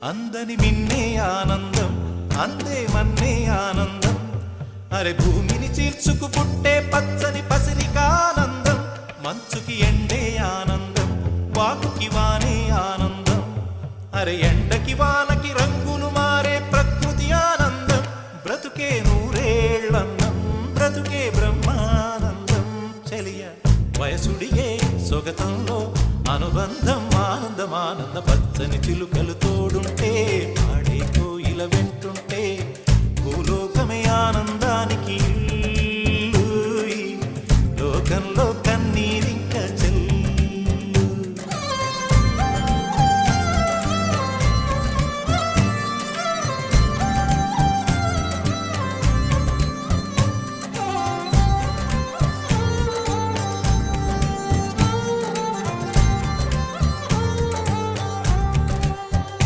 అందని మిన్నే ఆనందం అందే మన్నే ఆనందం అరే భూమిని చీల్చుకు పుట్టే పచ్చని పసిరికానందం మంచుకి ఎండే ఆనందం వాకుకి వానే ఆనందం అరే ఎండకి వానకి రంగులు మారే ప్రకృతి ఆనందం బ్రతుకే నూరేళ్ళన్నం బ్రతుకే బ్రహ్మానందం చెలియ వయసుడిగే సొగతంలో అనుబంధం ఆనందమానంద పచ్చని చిలుకలతో